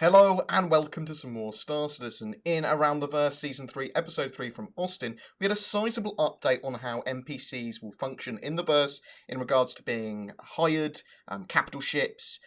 Hello and welcome to some more Star Citizen. In Around the Verse Season 3, Episode 3 from Austin, we had a sizable update on how NPCs will function in the verse in regards to being hired, capital ships,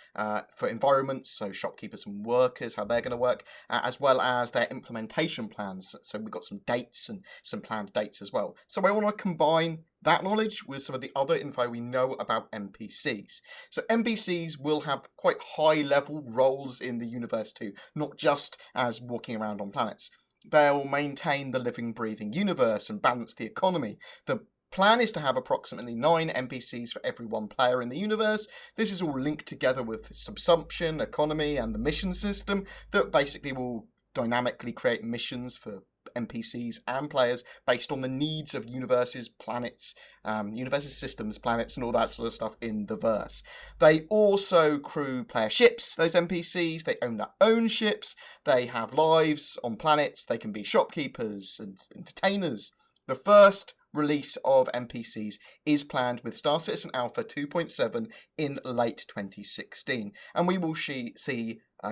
for environments, so shopkeepers and workers, how they're going to work, as well as their implementation plans. So we've got some dates and some planned dates as well. So I want to combine that knowledge with some of the other info we know about NPCs. So NPCs will have quite high level roles in the universe too, not just as walking around on planets. They'll maintain the living, breathing universe and balance the economy. The plan is to have approximately 9 NPCs for every one player in the universe. This is all linked together with subsumption, economy, and the mission system that basically will dynamically create missions for NPCs and players based on the needs of universes, planets, universes, systems, planets, and all that sort of stuff in the verse. They also crew player ships, those NPCs. They own their own ships. They have lives on planets. They can be shopkeepers and entertainers. The first release of NPCs is planned with Star Citizen Alpha 2.7 in late 2016, and we will see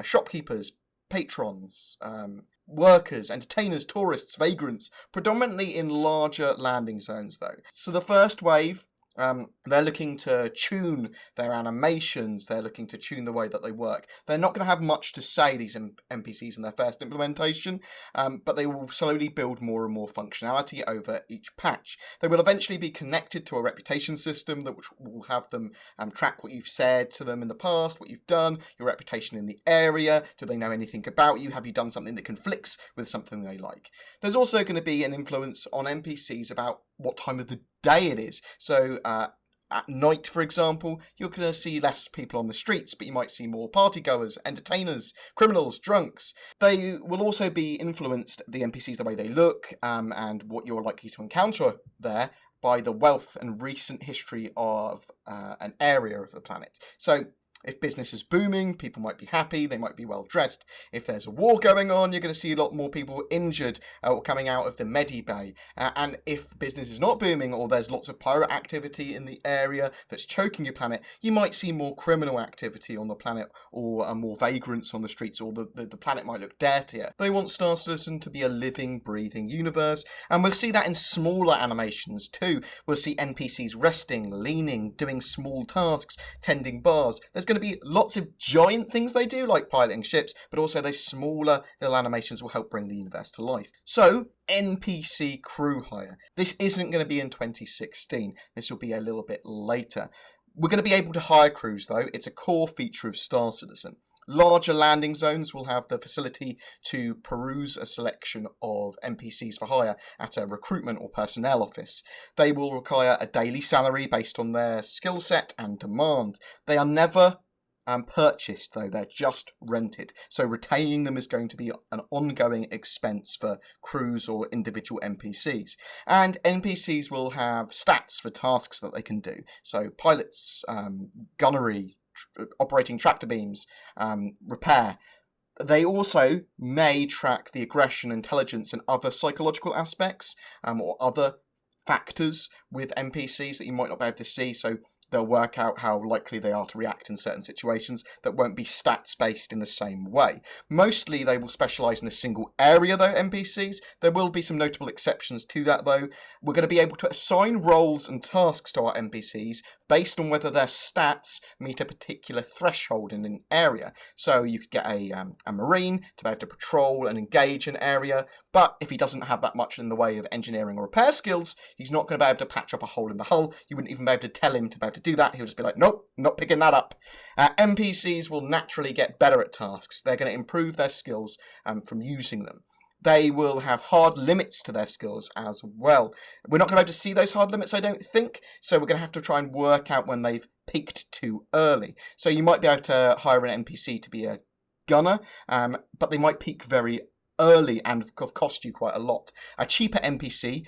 shopkeepers, patrons, workers, entertainers, tourists, vagrants, predominantly in larger landing zones though. So the first wave, they're looking to tune their animations, they're looking to tune the way that they work. They're not going to have much to say, these NPCs, in their first implementation, but they will slowly build more and more functionality over each patch. They will eventually be connected to a reputation system that will have them track what you've said to them in the past, what you've done, your reputation in the area, do they know anything about you, have you done something that conflicts with something they like. There's also going to be an influence on NPCs about what time of the day it is. So at night, for example, you're going to see less people on the streets, but you might see more partygoers, entertainers, criminals, drunks. They will also be influenced, the NPCs, the way they look, and what you're likely to encounter there, by the wealth and recent history of an area of the planet. So if business is booming, people might be happy, they might be well dressed. If there's a war going on, you're going to see a lot more people injured or coming out of the Medibay. And if business is not booming, or there's lots of pirate activity in the area that's choking your planet, you might see more criminal activity on the planet, or more vagrants on the streets, or the planet might look dirtier. They want Star Citizen to be a living, breathing universe, and we'll see that in smaller animations too. We'll see NPCs resting, leaning, doing small tasks, tending bars. There's going to be lots of giant things they do, like piloting ships, but also those smaller little animations will help bring the universe to life. So, NPC Crew Hire. This isn't going to be in 2016. This will be a little bit later. We're going to be able to hire crews, though. It's a core feature of Star Citizen. Larger landing zones will have the facility to peruse a selection of NPCs for hire at a recruitment or personnel office. They will require a daily salary based on their skill set and demand. They are never purchased, though, they're just rented. So retaining them is going to be an ongoing expense for crews or individual NPCs. And NPCs will have stats for tasks that they can do. So pilots, gunnery, operating tractor beams, repair. They also may track the aggression, intelligence, and other psychological aspects, or other factors with NPCs that you might not be able to see. So they'll work out how likely they are to react in certain situations that won't be stats-based in the same way. Mostly they will specialise in a single area, though, NPCs. There will be some notable exceptions to that, though. We're going to be able to assign roles and tasks to our NPCs based on whether their stats meet a particular threshold in an area. So you could get a Marine to be able to patrol and engage an area, but if he doesn't have that much in the way of engineering or repair skills, he's not going to be able to patch up a hole in the hull. You wouldn't even be able to tell him to be able to do that. He'll just be like, nope, not picking that up. NPCs will naturally get better at tasks. They're going to improve their skills from using them. They will have hard limits to their skills as well. We're not going to be able to see those hard limits, I don't think, so we're going to have to try and work out when they've peaked too early. So you might be able to hire an NPC to be a gunner, but they might peak very early and cost you quite a lot. A cheaper NPC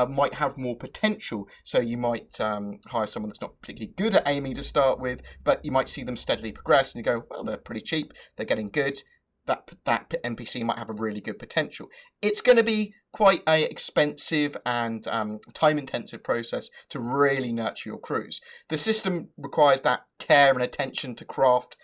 might have more potential, so you might hire someone that's not particularly good at aiming to start with, but you might see them steadily progress and you go, well, they're pretty cheap, they're getting good. That NPC might have a really good potential. It's going to be quite an expensive and time-intensive process to really nurture your crews. The system requires that care and attention to craft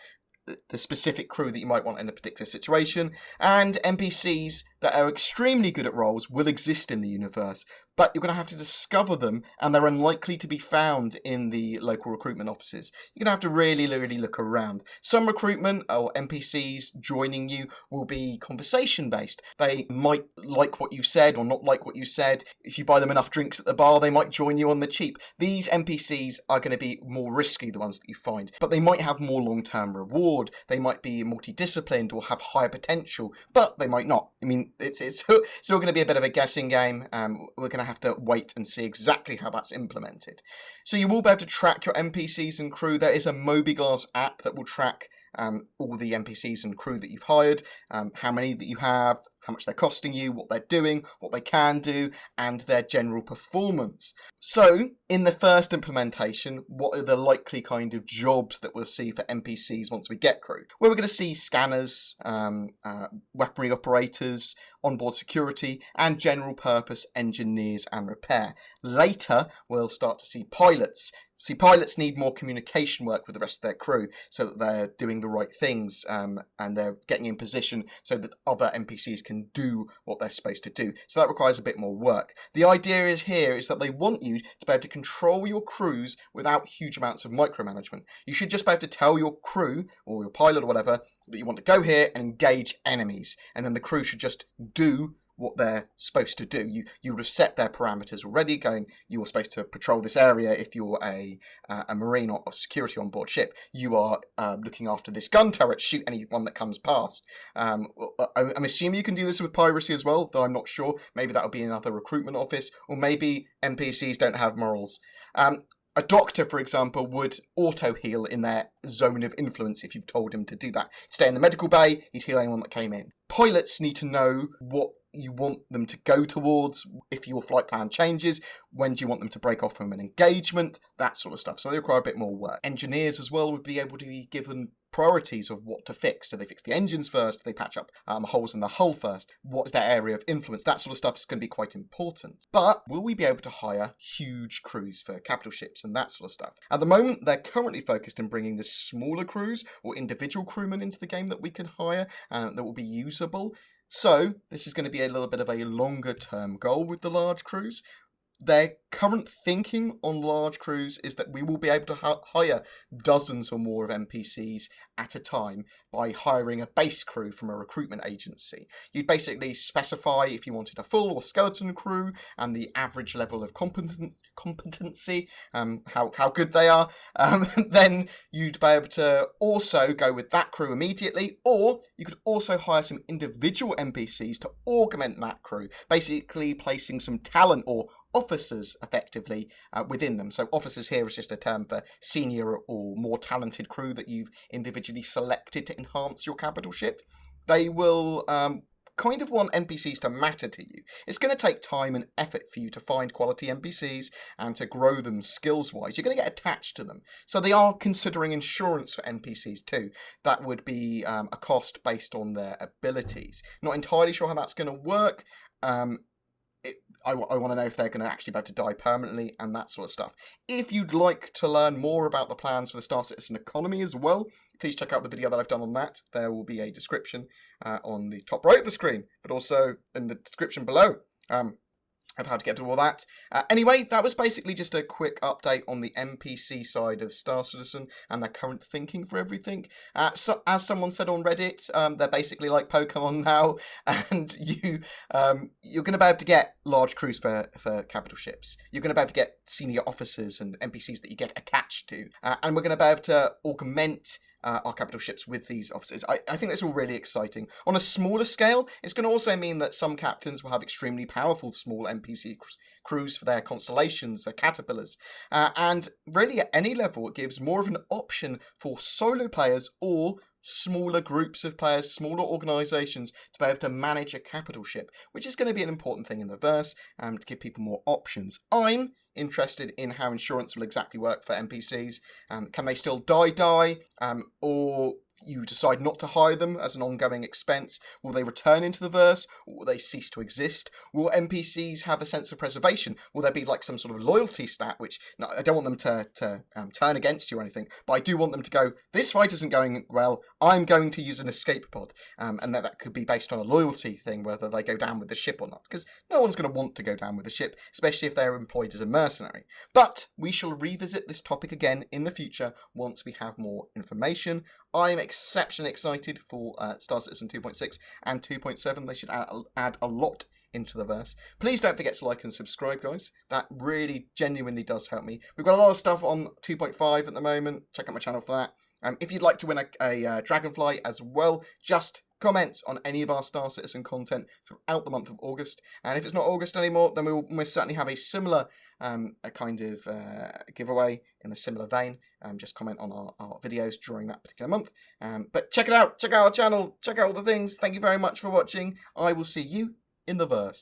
the specific crew that you might want in a particular situation, and NPCs that are extremely good at roles will exist in the universe, but you're going to have to discover them, and they're unlikely to be found in the local recruitment offices. You're going to have to really, really look around. Some recruitment or NPCs joining you will be conversation-based. They might like what you said or not like what you said. If you buy them enough drinks at the bar, they might join you on the cheap. These NPCs are going to be more risky, the ones that you find, but they might have more long-term reward. They might be multidisciplined or have higher potential, but they might not. I mean, it's still going to be a bit of a guessing game. We're going to have to wait and see exactly how that's implemented. So you will be able to track your NPCs and crew. There is a Mobiglass app that will track all the NPCs and crew that you've hired, how many that you have, how much they're costing you, what they're doing, what they can do, and their general performance. So, in the first implementation, what are the likely kind of jobs that we'll see for NPCs once we get crew? Well, we're going to see scanners, weaponry operators, onboard security, and general purpose engineers and repair. Later, we'll start to see pilots. See, pilots need more communication work with the rest of their crew so that they're doing the right things and they're getting in position so that other NPCs can do what they're supposed to do. So that requires a bit more work. The idea is that they want you to be able to control your crews without huge amounts of micromanagement. You should just be able to tell your crew or your pilot or whatever that you want to go here and engage enemies, and then the crew should just do what they're supposed to do. You would have set their parameters already, going, you're supposed to patrol this area if you're a marine or security on board ship. You are looking after this gun turret, shoot anyone that comes past. I'm assuming you can do this with piracy as well, though I'm not sure. Maybe that'll be another recruitment office, or maybe NPCs don't have morals. A doctor, for example, would auto-heal in their zone of influence if you've told him to do that. Stay in the medical bay, he'd heal anyone that came in. Pilots need to know what you want them to go towards, if your flight plan changes, when do you want them to break off from an engagement, that sort of stuff. So they require a bit more work. Engineers as well would be able to be given priorities of what to fix. Do they fix the engines first? Do they patch up holes in the hull first? What is their area of influence? That sort of stuff is going to be quite important. But will we be able to hire huge crews for capital ships and that sort of stuff? At the moment, they're currently focused in bringing the smaller crews or individual crewmen into the game that we can hire and that will be usable. So this is going to be a little bit of a longer term goal with the large crews. Their current thinking on large crews is that we will be able to hire dozens or more of NPCs at a time by hiring a base crew from a recruitment agency. You'd basically specify if you wanted a full or skeleton crew and the average level of competency, how good they are. Then you'd be able to also go with that crew immediately, or you could also hire some individual NPCs to augment that crew, basically placing some talent or officers effectively within them. So officers here is just a term for senior or more talented crew that you've individually selected to enhance your capital ship. They will kind of want NPCs to matter to you. It's going to take time and effort for you to find quality NPCs and to grow them skills-wise. You're going to get attached to them. So they are considering insurance for NPCs too. That would be a cost based on their abilities. Not entirely sure how that's going to work. I want to know if they're going to actually be able to die permanently and that sort of stuff. If you'd like to learn more about the plans for the Star Citizen economy as well, please check out the video that I've done on that. There will be a description on the top right of the screen, but also in the description below. Of how to get to all that. Anyway, that was basically just a quick update on the NPC side of Star Citizen and their current thinking for everything. So, as someone said on Reddit, they're basically like Pokemon now, and you're going to be able to get large crews for capital ships. You're going to be able to get senior officers and NPCs that you get attached to, and we're going to be able to augment our capital ships with these officers. I think that's all really exciting. On a smaller scale, it's going to also mean that some captains will have extremely powerful small NPC crews for their constellations, their caterpillars. And really at any level, it gives more of an option for solo players or smaller groups of players, smaller organisations to be able to manage a capital ship, which is going to be an important thing in the verse to give people more options. I'm interested in how insurance will exactly work for NPCs. Can they still die, or you decide not to hire them as an ongoing expense? Will they return into the verse, or will they cease to exist? Will NPCs have a sense of preservation? Will there be like some sort of loyalty stat, which I don't want them to turn against you or anything, but I do want them to go, this fight isn't going well, I'm going to use an escape pod, and that could be based on a loyalty thing, whether they go down with the ship or not, because no one's going to want to go down with the ship, especially if they're employed as a mercenary. But we shall revisit this topic again in the future once we have more information. I am exceptionally excited for Star Citizen 2.6 and 2.7. They should add a lot into the verse. Please don't forget to like and subscribe, guys. That really genuinely does help me. We've got a lot of stuff on 2.5 at the moment. Check out my channel for that. If you'd like to win a Dragonfly as well, just comment on any of our Star Citizen content throughout the month of August. And if it's not August anymore, then we will most certainly have a similar giveaway in a similar vein. Just comment on our videos during that particular month. But check it out. Check out our channel. Check out all the things. Thank you very much for watching. I will see you in the verse.